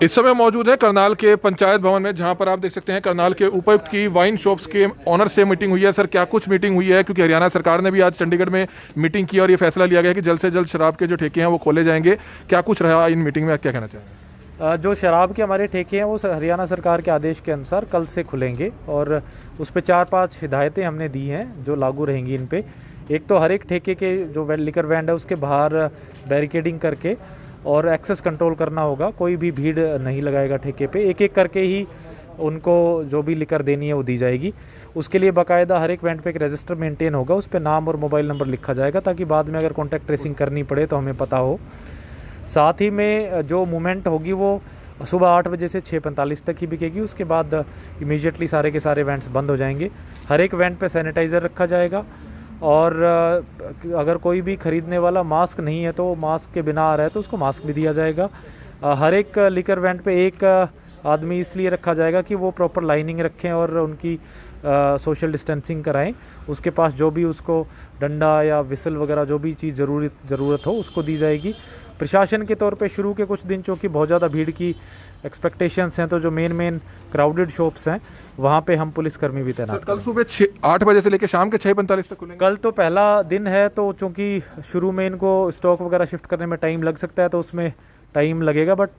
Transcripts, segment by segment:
इस समय मौजूद है करनाल के पंचायत भवन में, जहां पर आप देख सकते हैं करनाल के उपायुक्त की वाइन शॉप्स के ऑनर से मीटिंग हुई है। सर, क्या कुछ मीटिंग हुई है? क्योंकि हरियाणा सरकार ने भी आज चंडीगढ़ में मीटिंग की और ये फैसला लिया गया है कि जल्द से जल्द शराब के जो ठेके हैं वो खोले जाएंगे। क्या कुछ रहा इन मीटिंग में, आप क्या कहना चाहेंगे? जो शराब के हमारे ठेके हैं वो हरियाणा सरकार के आदेश के अनुसार कल से खुलेंगे और उस पर 4-5 हिदायतें हमने दी हैं जो लागू रहेंगी इन पे। एक तो हर एक ठेके के जो लिकर वैंड है उसके बाहर बैरिकेडिंग करके और एक्सेस कंट्रोल करना होगा। कोई भी भीड़ नहीं लगाएगा ठेके पे, एक एक करके ही उनको जो भी लिकर देनी है वो दी जाएगी। उसके लिए बाकायदा हर एक वैंड पे एक रजिस्टर मेंटेन होगा, उस पर नाम और मोबाइल नंबर लिखा जाएगा ताकि बाद में अगर कॉन्टैक्ट ट्रेसिंग करनी पड़े तो हमें पता हो। साथ ही में जो मूवमेंट होगी वो सुबह 8 बजे से 6:45 तक ही बिकेगी। उसके बाद इमीडिएटली सारे के सारे वैंड्स बंद हो जाएंगे। हर एक वैंड पे सैनिटाइज़र रखा जाएगा और अगर कोई भी ख़रीदने वाला मास्क नहीं है तो मास्क के बिना आ रहा है तो उसको मास्क भी दिया जाएगा। हर एक लिकर वैंड पे एक आदमी इसलिए रखा जाएगा कि वो प्रॉपर लाइनिंग रखें और उनकी सोशल डिस्टेंसिंग कराएं। उसके पास जो भी उसको डंडा या विसल वगैरह जो भी चीज़ ज़रूरत हो उसको दी जाएगी। प्रशासन के तौर पे शुरू के कुछ दिन चूँकि बहुत ज़्यादा भीड़ की एक्सपेक्टेशंस हैं तो जो मेन क्राउडेड शॉप्स हैं वहाँ पे हम पुलिसकर्मी भी तैनात कल सुबह 8 बजे से लेकर शाम के 6:45 तक खुलेंगे। कल तो पहला दिन है तो चूँकि शुरू में इनको स्टॉक वगैरह शिफ्ट करने में टाइम लग सकता है तो उसमें टाइम लगेगा, बट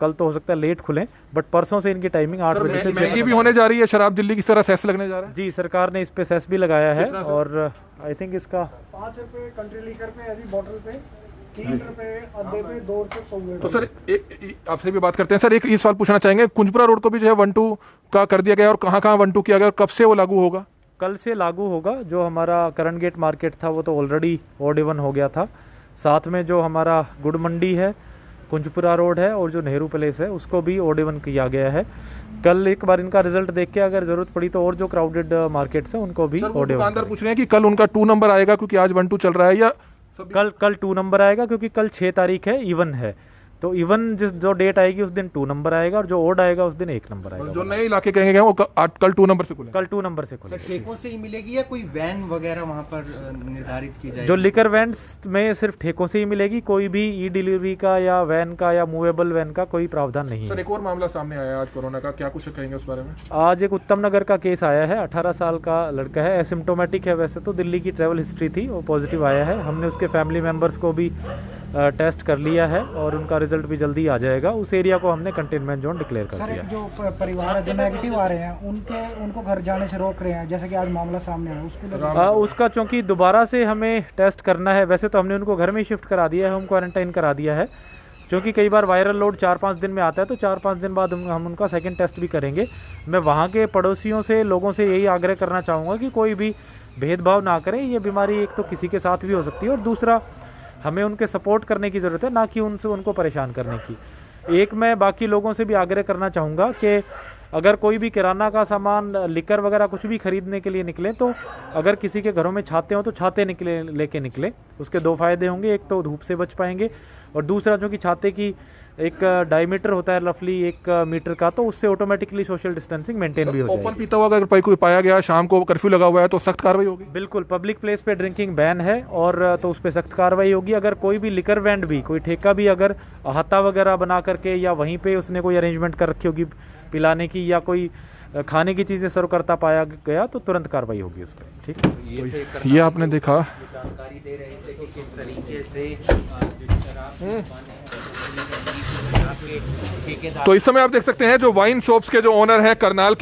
कल तो हो सकता है लेट खुलें, बट परसों से इनकी टाइमिंग 8 बजे से महंगी भी होने जा रही है शराब दिल्ली की तरह सेस लगने जा रहा है। जी, सरकार ने इस पे सेस भी लगाया है और आई थिंक इसका 5 रुपये कंट्री लीकर पे यदि बॉटल पे 30 रुपये अद्धे पे 2 रुपये पौवे। तो सर आपसे भी बात करते हैं। सर, एक सवाल पूछना चाहेंगे, कुंजपुरा रोड को भी जो है 1-2 का कर दिया गया और कहाँ 1-2 किया गया और कब से वो लागू होगा? कल से लागू होगा। जो हमारा करन गेट मार्केट था वो तो ऑलरेडी ऑड इवन हो गया था। साथ में जो हमारा गुड़ मंडी है, कुंजपुरा रोड है और जो नेहरू प्लेस है उसको भी ऑड इवन किया गया है। कल एक बार इनका रिजल्ट देख के अगर जरूरत पड़ी तो और जो क्राउडेड मार्केट्स हैं उनको भी ऑड इवन। दुकानदार पूछ रहे हैं कि कल उनका 2 नंबर आएगा क्योंकि आज 1-2 चल रहा है, या कल 2 नंबर आएगा क्योंकि कल 6 तारीख है, इवन है तो इवन जो डेट आएगी उस दिन 2 नंबर आएगा और जो ओड आएगा उस दिन 1 नंबर आएगा। जो नए इलाके कहेंगे गए वो कल 2 नंबर से खुलेंगे। कल 2 नंबर से खुलेंगे। ठेकों से ही मिलेगी या कोई वैन वगैरह वहाँ पर निर्धारित की जाएगी? जो लिकर वैन्स में सिर्फ ठेकों से ही मिलेगी, कोई भी ई डिलीवरी का या वैन का या मूवेबल वैन का कोई प्रावधान नहीं है। सर, एक और मामला सामने आया आज कोरोना का, क्या कुछ कहेंगे उस बारे में? आज एक उत्तम नगर का केस आया है। 18 साल का लड़का है, एसिम्टोमेटिक है, वैसे तो दिल्ली की ट्रैवल हिस्ट्री थी, वो पॉजिटिव आया है। हमने उसके फैमिली मेम्बर्स को भी टेस्ट कर लिया है और उनका रिजल्ट भी जल्दी आ जाएगा। उस एरिया को हमने कंटेनमेंट जोन डिक्लेयर कर दिया। जो परिवार जो नेगेटिव आ रहे हैं उनको घर जाने से रोक रहे हैं, जैसे कि आज मामला सामने आया उसका चूंकि दोबारा से हमें टेस्ट करना है, वैसे तो हमने उनको घर में शिफ्ट करा दिया है, होम क्वारंटाइन करा दिया है। क्योंकि कई बार वायरल लोड 4-5 दिन में आता है तो 4-5 दिन बाद हम उनका सेकेंड टेस्ट भी करेंगे। मैं वहाँ के पड़ोसियों से, लोगों से यही आग्रह करना चाहूँगा कि कोई भी भेदभाव ना करें। ये बीमारी एक तो किसी के साथ भी हो सकती है और दूसरा हमें उनके सपोर्ट करने की ज़रूरत है, ना कि उनको परेशान करने की। एक मैं बाकी लोगों से भी आग्रह करना चाहूँगा कि अगर कोई भी किराना का सामान, लिकर वगैरह कुछ भी खरीदने के लिए निकले तो अगर किसी के घरों में छाते हो तो छाते लेके निकले। उसके 2 फायदे होंगे, एक तो धूप से बच पाएंगे और दूसरा जो कि छाते की एक डायमीटर होता है रफली 1 मीटर का, तो उससे ऑटोमेटिकली सोशल डिस्टेंसिंग मेंटेन भी हो जाएगी। ओपन पीता हुआ अगर कोई पाया गया, शाम को कर्फ्यू लगा हुआ है तो सख्त कार्रवाई होगी? बिल्कुल, पब्लिक प्लेस पे ड्रिंकिंग बैन है और तो उस पर सख्त कार्रवाई होगी। अगर कोई भी लिकर वैंड भी, कोई ठेका भी अगर अहाता वगैरह बना करके या वहीं पे उसने कोई अरेंजमेंट कर रखी होगी पिलाने की या कोई खाने की चीज़ें सर्व करता पाया गया तो तुरंत कार्रवाई होगी उस पर। ठीक, तो ये आपने देखा। जानकारी दे रहे थे कि किस तरीके से तो इस समय आप देख सकते हैं जो वाइन शॉप्स के जो ओनर हैं करनाल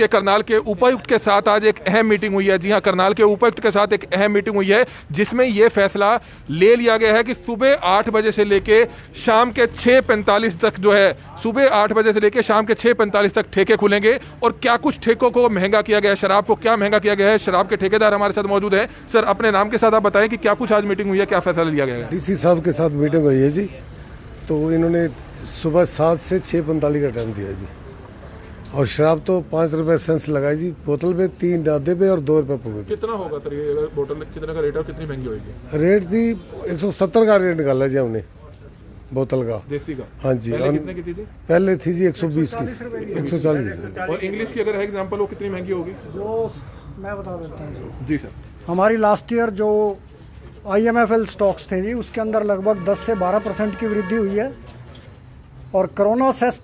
के उपायुक्त के साथ आज एक अहम मीटिंग हुई है। जी हां, करनाल के उपायुक्त के साथ एक अहम मीटिंग हुई है जिसमें यह फैसला ले लिया गया है कि सुबह 8 बजे से लेके शाम के 6:45 तक जो है, सुबह 8 बजे से लेके शाम के 6:45 तक ठेके खुलेंगे। और क्या कुछ ठेकों को महंगा किया गया है, शराब को क्या महंगा किया गया है, शराब के ठेकेदार हमारे साथ मौजूद है। सर, अपने नाम के साथ आप बताएं कि क्या कुछ आज मीटिंग हुई है, क्या फैसला लिया गया है? डीसी साहब के साथ मीटिंग हुई है जी, तो इन्होंने सुबह 7 से 6:45 का टाइम दिया जी। और शराब तो 5 रुपये सेंस लगाई जी, बोतल पे 3 दादे पे और 2 रुपये पौवे पे। कितना होगा सर ये बोतल, कितने का रेट है और कितनी महंगी होगी? रेट थी 170 का रेट निकाला जी हमने बोतल का, देसी का। हाँ जी। कितने की थी? पहले थी जी 120 की, 140। और इंग्लिश की अगर है एग्जाम्पल, वो कितनी महंगी होगी? जो मैं बता देता हूँ जी सर। हमारी लास्ट ईयर जो IMFL स्टॉक्स थे जी, उसके अंदर लगभग 10 से 12% की वृद्धि हुई है और कोरोना सेस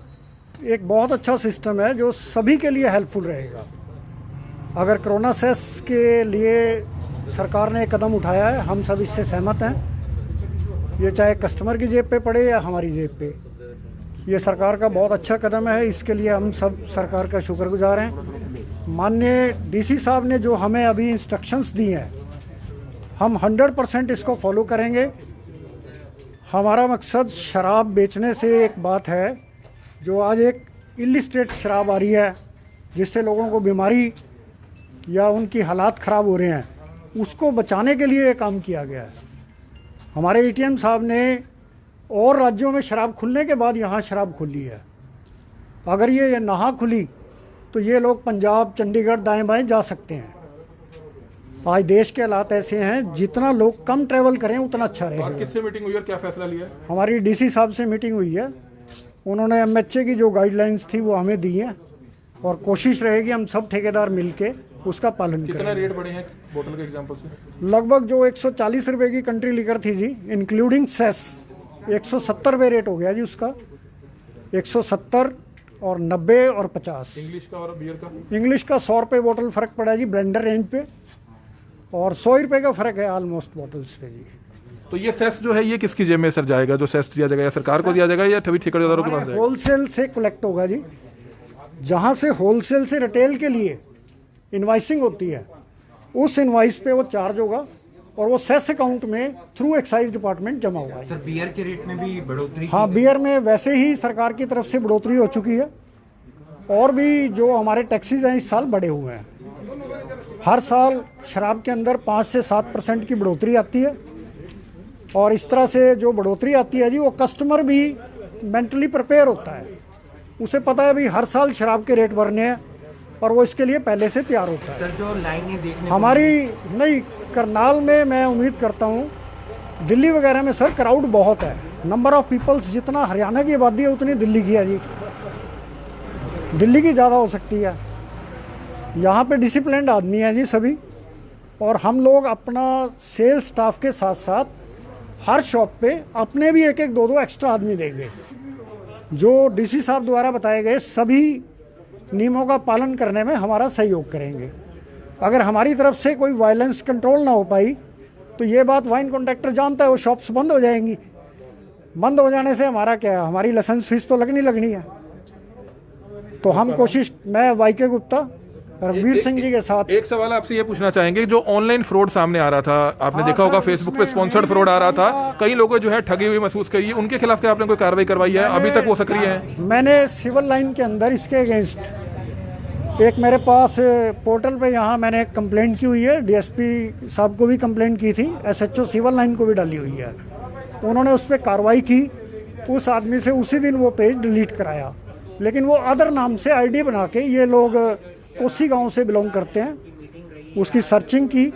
एक बहुत अच्छा सिस्टम है जो सभी के लिए हेल्पफुल रहेगा। अगर कोरोना सेस के लिए सरकार ने एक कदम उठाया है, हम सब इससे सहमत हैं। ये चाहे कस्टमर की जेब पे पड़े या हमारी जेब पे, ये सरकार का बहुत अच्छा कदम है। इसके लिए हम सब सरकार का शुक्रगुजार हैं। माननीय डीसी साहब ने जो हमें अभी इंस्ट्रक्शंस दी हैं, हम 100% इसको फॉलो करेंगे। हमारा मकसद शराब बेचने से एक बात है, जो आज एक इलिसिट शराब आ रही है जिससे लोगों को बीमारी या उनकी हालात ख़राब हो रहे हैं, उसको बचाने के लिए ये काम किया गया है। हमारे एटीएम साहब ने और राज्यों में शराब खुलने के बाद यहाँ शराब खुली है। अगर ये ना खुली तो ये लोग पंजाब, चंडीगढ़ दाएं बाएं जा सकते हैं। आज देश के हालात ऐसे हैं, जितना लोग कम ट्रैवल करें उतना अच्छा रहेगा। किससे मीटिंग हुई और क्या फैसला लिया? हमारी डीसी साहब से मीटिंग हुई है। उन्होंने एमएचए की जो गाइडलाइंस थी वो हमें दी हैं और कोशिश रहेगी हम सब ठेकेदार मिलके उसका पालन करें। कितना रेट बढ़े हैं बोतल के एग्जांपल से? लगभग जो 140 रुपए की कंट्री लीकर थी जी, इंक्लूडिंग सेस, 170 रुपये रेट हो गया जी उसका। 170 और 90 और 50। इंग्लिश का और बियर का? इंग्लिश का 100 रुपये बोतल फ़र्क पड़ा जी ब्लेंडर रेंज पे, और 100 रुपये का फ़र्क है ऑलमोस्ट बोटल्स पे जी। तो ये सेस जो है ये किसकी जेब में सर जाएगा? जो सेस दिया जाएगा या सरकार को दिया जाएगा या सभी ठेकेदारों के पास जाएगा? होलसेल से कलेक्ट होगा जी। जहाँ से होलसेल से रिटेल के लिए इनवाइसिंग होती है, उस इनवाइस पे वो चार्ज होगा और वो सेस अकाउंट में थ्रू एक्साइज डिपार्टमेंट जमा होगा। सर बियर के रेट में भी बढ़ोतरी? हाँ, बियर में वैसे ही सरकार की तरफ से बढ़ोतरी हो चुकी है, और भी जो हमारे टैक्सीज हैं इस साल बढ़े हुए हैं। हर साल शराब के अंदर 5 से 7% की बढ़ोतरी आती है, और इस तरह से जो बढ़ोतरी आती है जी, वो कस्टमर भी मेंटली प्रिपेयर होता है। उसे पता है भी हर साल शराब के रेट बढ़ने हैं, और वो इसके लिए पहले से तैयार होता है। सर जो लाइनें देखने हमारी नहीं, करनाल में मैं उम्मीद करता हूँ, दिल्ली वगैरह में सर क्राउड बहुत है। नंबर ऑफ पीपल्स जितना हरियाणा की आबादी है उतनी दिल्ली की है जी। दिल्ली की ज़्यादा हो सकती है। यहाँ पे डिसिप्लिन्ड आदमी है जी सभी, और हम लोग अपना सेल्स स्टाफ के साथ साथ हर शॉप पे अपने भी 1-1, 2-2 एक्स्ट्रा आदमी देंगे, जो डीसी साहब द्वारा बताए गए सभी नियमों का पालन करने में हमारा सहयोग करेंगे। अगर हमारी तरफ से कोई वायलेंस कंट्रोल ना हो पाई तो ये बात वाइन कॉन्ट्रैक्टर जानता है, वो शॉप्स बंद हो जाएंगी। बंद हो जाने से हमारा क्या है, हमारी लाइसेंस फीस तो लगनी है। तो हम कोशिश, मैं वाईके गुप्ता रघुवीर सिंह जी के साथ। एक सवाल आपसे ये पूछना चाहेंगे, जो ऑनलाइन फ्रॉड सामने आ रहा था, आपने देखा होगा फेसबुक पे स्पॉन्सर्ड फ्रॉड आ रहा था, कई लोगों जो है ठगी हुई महसूस करी है, उनके खिलाफ क्या आपने कोई कार्रवाई करवाई है? अभी तक वो सक्रिय है? मैंने सिविल लाइन के अंदर इसके अगेंस्ट एक मेरे पास पोर्टल पे यहाँ मैंने कंप्लेंट की हुई है। डीएसपी साहब को भी कंप्लेंट की थी, एसएचओ सिविल लाइन को भी डाली हुई है। उन्होंने उस पर कार्रवाई की। उस आदमी से उसी दिन वो पेज डिलीट कराया, लेकिन वो अदर नाम से आईडी बना के, ये लोग कोसी गांव से बिलोंग करते हैं, उसकी सर्चिंग की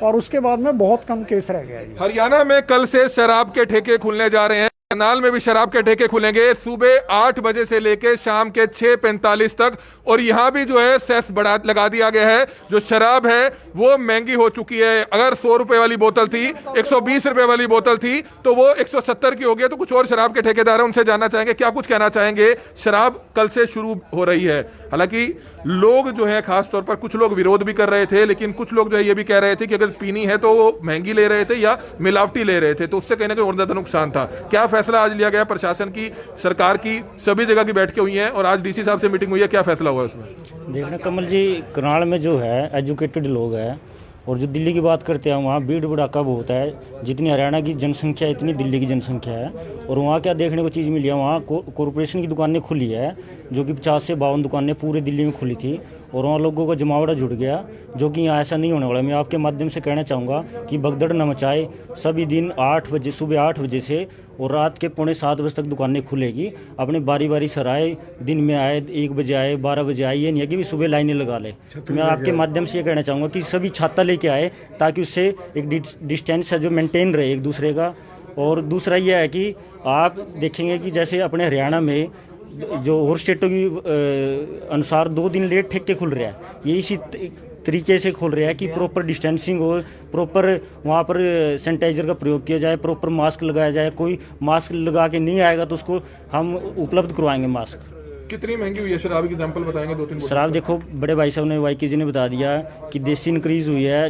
और उसके बाद में बहुत कम केस रह गया। हरियाणा में कल से शराब के ठेके खुलने जा रहे हैं। करनाल में भी शराब के ठेके खुलेंगे सुबह 8 बजे से लेकर शाम के 6:45 तक, और यहां भी जो है सेस बढ़ा लगा दिया गया है। जो शराब है वो महंगी हो चुकी है। अगर 100 रुपए वाली बोतल थी, 120 रुपए वाली बोतल थी, तो वो 170 की हो गई। तो कुछ और शराब के ठेकेदार हैं, उनसे जानना चाहेंगे क्या कुछ कहना चाहेंगे। शराब कल से शुरू हो रही है, हालांकि लोग जो है खास तौर पर कुछ लोग विरोध भी कर रहे थे, लेकिन कुछ लोग जो है ये भी कह रहे थे कि अगर पीनी है तो वो महंगी ले रहे थे या मिलावटी ले रहे थे, तो उससे कहीं ना कहीं और ज्यादा नुकसान था। क्या फैसला आज लिया गया? प्रशासन की, सरकार की, सभी जगह की बैठकें हुई हैं और आज डीसी साहब से मीटिंग हुई है, क्या फैसला हुआ उसमें? देखना कमल जी, करनाल में जो है एजुकेटेड लोग हैं, और जो दिल्ली की बात करते हैं वहाँ भीड़ भड़ाका बहुत है। जितनी हरियाणा की जनसंख्या है इतनी दिल्ली की जनसंख्या है। और वहाँ क्या देखने को चीज़ मिली है, वहाँ कॉरपोरेशन की दुकानें खुली है, जो कि 50 से 52 दुकानें पूरे दिल्ली में खुली थी, और वहाँ लोगों का जमावड़ा जुड़ गया, जो कि यहाँ ऐसा नहीं होने वाला। मैं आपके माध्यम से कहना चाहूँगा कि भगदड़ न मचाए। सभी दिन 8 बजे, सुबह 8 बजे से और रात के 6:45 बजे तक दुकानें खुलेगी। अपने बारी बारी सर आए, दिन में आए, 1 बजे आए, 12 बजे आए, ये नहीं है कि भी सुबह लाइनें लगा ले। मैं आपके माध्यम से ये कहना चाहूँगा कि सभी छाता लेके आए, ताकि उससे एक डिस्टेंस है जो मेंटेन रहे एक दूसरे का। और दूसरा यह है कि आप देखेंगे कि जैसे अपने हरियाणा में जो और स्टेटों की अनुसार 2 दिन लेट ठेके खुल रहा है, ये इसी तरीके से खुल रहा है कि प्रॉपर डिस्टेंसिंग हो, प्रॉपर वहाँ पर सैनिटाइजर का प्रयोग किया जाए, प्रॉपर मास्क लगाया जाए। कोई मास्क लगा के नहीं आएगा तो उसको हम उपलब्ध करवाएंगे मास्क। कितनी महंगी हुई है शराब? एग्जांपल बताएंगे 2-3 शराब देखो, बड़े भाई साहब ने वाईके जी ने बता दिया कि देसी इंक्रीज हुई है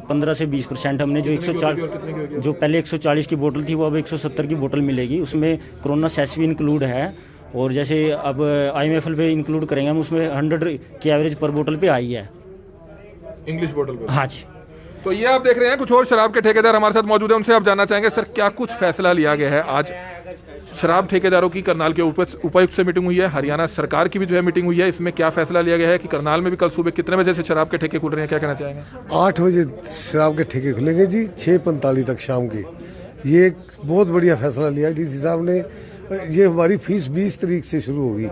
15 से 20%। हमने जो 140 जो पहले 140 की बोतल थी वो अब 170 की बोतल मिलेगी। उसमें कोरोना सेस भी इंक्लूड है, और जैसे अब IMFL पे इंक्लूड करेंगे हम, उसमें 100 की एवरेज पर बोतल पे आई है, इंग्लिश बोतल पे। हाँ जी। तो ये आप देख रहे हैं, कुछ और शराब के ठेकेदार हमारे साथ मौजूद है, उनसे आप जानना चाहेंगे सर क्या कुछ फैसला लिया गया है आज। शराब ठेकेदारों की करनाल के उपायुक्त से मीटिंग हुई है, हरियाणा सरकार की भी जो है मीटिंग हुई है। इसमें क्या फैसला लिया गया है कि करनाल में भी कल सुबह कितने बजे से शराब के ठेके खुल रहे हैं, क्या कहना चाहेंगे? 8 बजे शराब के ठेके खुलेंगे जी, 6:45 तक शाम के। ये एक बहुत बढ़िया फैसला लिया डीसी साहब ने। ये हमारी फीस 20 तारीख से शुरू होगी,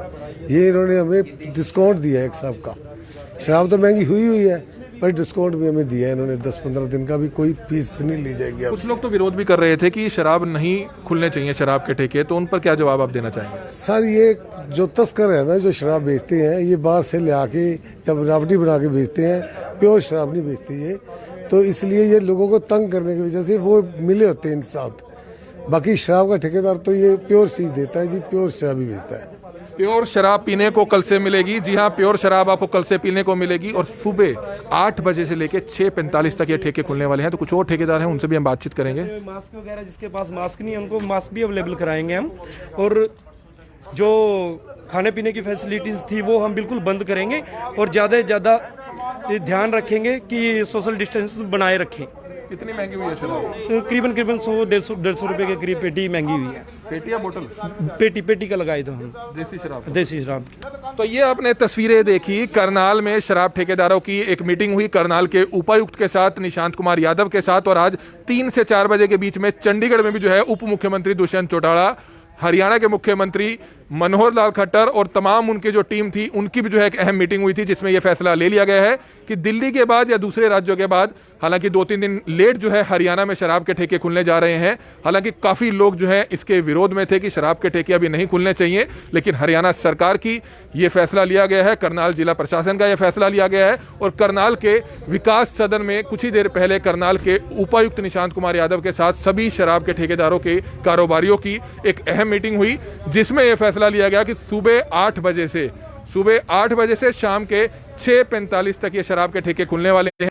ये इन्होंने हमें डिस्काउंट दिया है एक साहब का। शराब तो महंगी हुई है, पर डिस्काउंट भी हमें दिया है इन्होंने, 10-15 दिन का भी कोई फीस नहीं ली जाएगी। कुछ लोग तो विरोध भी कर रहे थे कि शराब नहीं खुलने चाहिए शराब के ठेके, तो उन पर क्या जवाब आप देना चाहेंगे? सर ये जो तस्कर है ना, जो शराब बेचते हैं, ये बाहर से ले आके जब बनावटी बना के बेचते हैं, प्योर शराब नहीं बेचते ये, तो इसलिए ये लोगों को तंग करने की वजह से वो मिले होते हैं इनके साथ। बाकी शराब का ठेकेदार तो ये प्योर चीज देता है जी, प्योर शराब ही बेचता है। प्योर शराब पीने को कल से मिलेगी। जी हाँ, प्योर शराब आपको कल से पीने को मिलेगी, और सुबह 8 बजे से लेकर 6:45 तक ये ठेके खुलने वाले हैं। तो कुछ और ठेकेदार हैं, उनसे भी हम बातचीत करेंगे। मास्क वगैरह जिसके पास मास्क नहीं है उनको मास्क भी अवेलेबल कराएंगे हम, और जो खाने पीने की फैसिलिटीज़ थी वो हम बिल्कुल बंद करेंगे, और ज़्यादा से ज़्यादा ध्यान रखेंगे कि सोशल डिस्टेंस बनाए रखें। कितनी महंगी हुई है शराब? करीबन 100-150 रुपए के करीब पेटी महंगी हुई है। पेटी या बोतल? पेटी का लगाए दो हम, देसी शराब। देसी शराब की। तो ये आपने तस्वीरें देखी, करनाल में शराब ठेकेदारों की एक मीटिंग हुई करनाल के उपायुक्त के साथ, निशांत कुमार यादव के साथ, और आज 3 से 4 बजे के बीच में चंडीगढ़ में भी जो है उप मुख्यमंत्री दुष्यंत चौटाला, हरियाणा के मुख्यमंत्री मनोहर लाल खट्टर और तमाम उनकी जो टीम थी उनकी भी जो है एक अहम मीटिंग हुई थी, जिसमें यह फैसला ले लिया गया है कि दिल्ली के बाद या दूसरे राज्यों के बाद, हालांकि 2-3 दिन लेट जो है हरियाणा में शराब के ठेके खुलने जा रहे हैं। हालांकि काफ़ी लोग जो है इसके विरोध में थे कि शराब के ठेके अभी नहीं खुलने चाहिए, लेकिन हरियाणा सरकार की ये फैसला लिया गया है, करनाल जिला प्रशासन का यह फैसला लिया गया है। और करनाल के विकास सदन में कुछ ही देर पहले करनाल के उपायुक्त निशांत कुमार यादव के साथ सभी शराब के ठेकेदारों के कारोबारियों की एक अहम मीटिंग हुई, जिसमें यह फैसला लिया गया कि सुबह 8 बजे से शाम के 6:45 तक ये शराब के ठेके खुलने वाले हैं।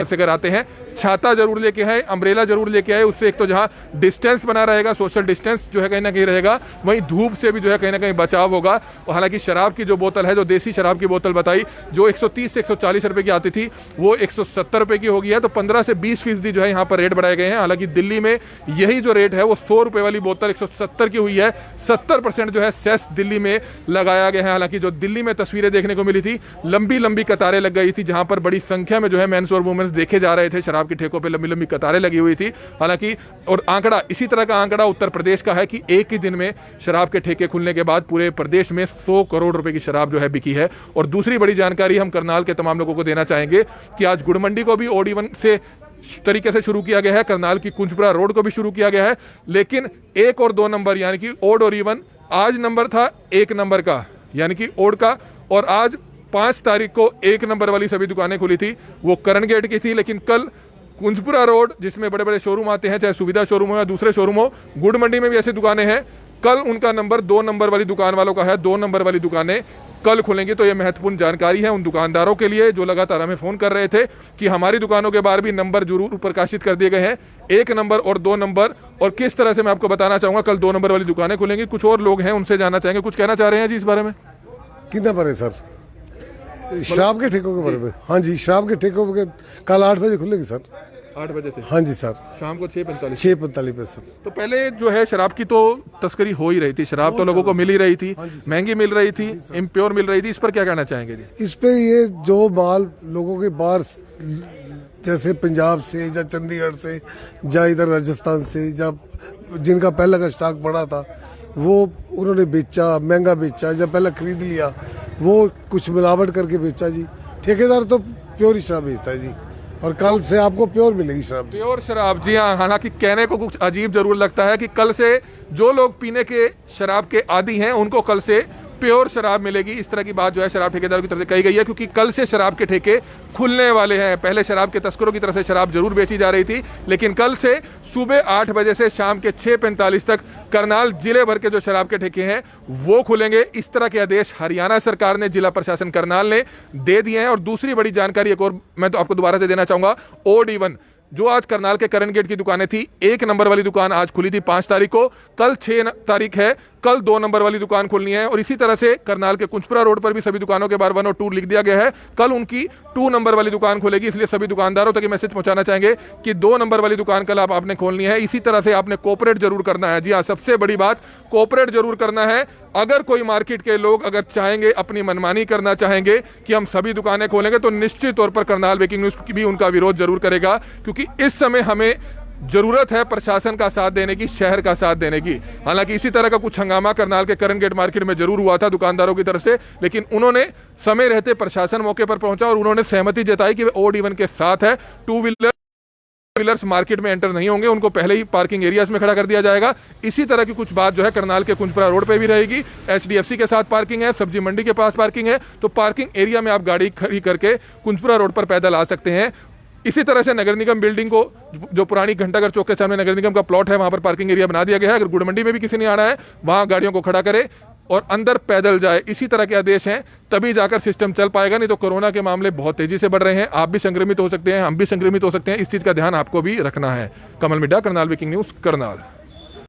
से अगर आते हैं, छाता जरूर लेके आए, अम्ब्रेला जरूर लेके आए, उससे एक तो जहां डिस्टेंस बना रहेगा, सोशल डिस्टेंस जो है कहीं ना कहीं रहेगा, वहीं धूप से भी जो है कहीं ना कहीं बचाव होगा। और हालांकि शराब की जो बोतल है, जो देसी शराब की बोतल बताई, जो 130 से 140 रुपए की आती थी, वो 170 रुपए की हो गई है। तो 15 से 20% जो है यहाँ पर रेट बढ़ाए गए हैं। हालांकि दिल्ली में यही जो रेट है वो 100 रुपए वाली बोतल 170 की हुई है। 70% जो है सेस दिल्ली में लगाया गया है। हालांकि जो दिल्ली में तस्वीरें देखने को मिली थी, लंबी लंबी कतारें लग गई थी, जहां पर बड़ी संख्या में जो है मेंस और वुमेन्स देखे जा रहे थे। शराब के ठेकों पे लंबी लंबी कतारें लगी हुई थी। हालांकि और आंकड़ा, इसी तरह का आंकड़ा उत्तर प्रदेश का है कि एक ही दिन में शराब के ठेके खुलने के बाद पूरे प्रदेश में 100 करोड़ रुपए की शराब जो है बिकी है। और दूसरी बड़ी जानकारी हम करनाल के तमाम लोगों को देना चाहेंगे कि आज गुड़ मंडी को भी ओड इवन से तरीके से शुरू किया गया है, करनाल की कुंजपुरा रोड को भी शुरू किया गया है। लेकिन 1 और 2 नंबर यानी कि ओड और इवन, आज नंबर था 1 नंबर का यानी कि ओड का, और आज 5 तारीख को 1 नंबर वाली सभी दुकानें खुली थी, वो करण गेट की थी। लेकिन कल कुंजपुरा रोड, जिसमें बड़े बड़े शोरूम आते हैं, चाहे सुविधा शोरूम हो या दूसरे शोरूम हो, गुड़ मंडी में भी ऐसी दुकानें हैं, कल उनका नंबर 2 नंबर वाली दुकान वालों का है। 2 नंबर वाली दुकानें कल खुलेंगी। तो ये महत्वपूर्ण जानकारी है उन दुकानदारों के लिए जो लगातार हमें फोन कर रहे थे कि हमारी दुकानों के बाहर भी नंबर जरूर प्रकाशित कर दिए गए हैं, 1 नंबर और 2 नंबर। और किस तरह से मैं आपको बताना चाहूंगा, कल 2 नंबर वाली दुकानें खुलेंगी। कुछ और लोग हैं, उनसे जानना चाहेंगे, कुछ कहना चाह रहे हैं जी इस बारे में? कितना पर है सर शराब के ठेकों के बारे में? हाँ जी, शराब के ठेकों के कल 8 बजे खुलेगी सर। 8 बजे से? हाँ जी सर, शाम को 6:45 पे सर। तो पहले जो है शराब की तो तस्करी हो ही रही थी, शराब तो लोगों को मिल ही रही थी, महंगी मिल रही थी, इम्प्योर मिल रही थी। इस पर क्या कहना चाहेंगे जी? इस पे ये जो माल लोगों के बाहर, जैसे पंजाब से या चंडीगढ़ से या इधर राजस्थान से, जब जिनका पहले का स्टॉक पड़ा था वो उन्होंने बेचा, महंगा बेचा, जब पहले खरीद लिया वो कुछ मिलावट करके बेचा जी। ठेकेदार तो प्योर ही शराब बेचता है जी, और कल से आपको प्योर मिलेगी शराब, प्योर शराब। जी हाँ, हालांकि कहने को कुछ अजीब जरूर लगता है कि कल से जो लोग पीने के शराब के आदी हैं उनको कल से प्योर शराब मिलेगी। इस तरह की बात जो है शराब ठेकेदारों की तरफ से कही गई है, क्योंकि कल से शराब के ठेके खुलने वाले हैं। पहले शराब के तस्करों की तरफ से शराब जरूर बेची जा रही थी, लेकिन कल से सुबह 8 बजे से शाम के 6:45 तक करनाल जिले भर के जो शराब के ठेके हैं वो खुलेंगे। इस तरह के आदेश हरियाणा सरकार ने, जिला प्रशासन करनाल ने दे दिए हैं। और दूसरी बड़ी जानकारी एक और मैं तो आपको दोबारा से देना चाहूंगा, OD1 जो आज करनाल के करन गेट की दुकानें थी, 1 नंबर वाली दुकान आज खुली थी 5 तारीख को, कल 6 तारीख है, कल 2 नंबर वाली दुकान खुलनी है। और इसी तरह से करनाल के कुंजपुरा रोड पर भी सभी दुकानों के बाहर 1 और 2 लिख दिया गया है, कल उनकी 2 नंबर वाली दुकान खुलेगी। इसलिए सभी दुकानदारों तक ये मैसेज पहुंचाना चाहेंगे कि 2 नंबर वाली दुकान कल आपने खोलनी है। इसी तरह से आपने कोऑपरेट जरूर करना है। जी हाँ, सबसे बड़ी बात कोऑपरेट जरूर करना है। अगर कोई मार्केट के लोग अगर चाहेंगे, अपनी मनमानी करना चाहेंगे कि हम सभी दुकानें खोलेंगे, तो निश्चित तौर पर करनाल ब्रेकिंग न्यूज की भी उनका विरोध जरूर करेगा, क्योंकि इस समय हमें जरूरत है प्रशासन का साथ देने की, शहर का साथ देने की। हालांकि इसी तरह का कुछ हंगामा करनाल के करन गेट मार्केट में जरूर हुआ था दुकानदारों की तरफ से, लेकिन उन्होंने समय रहते प्रशासन मौके पर पहुंचा और उन्होंने सहमति जताई कि वे OD1 के साथ है। 2 व्हीलर्स मार्केट में एंटर नहीं होंगे, उनको पहले ही पार्किंग एरियाज में खड़ा कर दिया जाएगा। इसी तरह की कुछ बात जो है करनाल के कुंजपुरा रोड पे भी रहेगी। HDFC के साथ पार्किंग है, सब्जी मंडी के पास पार्किंग है, तो पार्किंग एरिया में आप गाड़ी खड़ी करके कुंजपुरा रोड पर पैदल आ सकते हैं। इसी तरह से नगर निगम बिल्डिंग को, जो पुरानी घंटाघर चौक के सामने नगर निगम का प्लॉट है, वहां पर पार्किंग एरिया बना दिया गया है। अगर गुड़ मंडी में भी किसी ने आना है, वहां गाड़ियों को खड़ा करे और अंदर पैदल जाए। इसी तरह के आदेश हैं, तभी जाकर सिस्टम चल पाएगा, नहीं तो कोरोना के मामले बहुत तेजी से बढ़ रहे हैं। आप भी संक्रमित हो सकते हैं, हम भी संक्रमित हो सकते हैं। इस चीज का ध्यान आपको भी रखना है। कमल मिड्डा, करनाल ब्रेकिंग न्यूज, करनाल।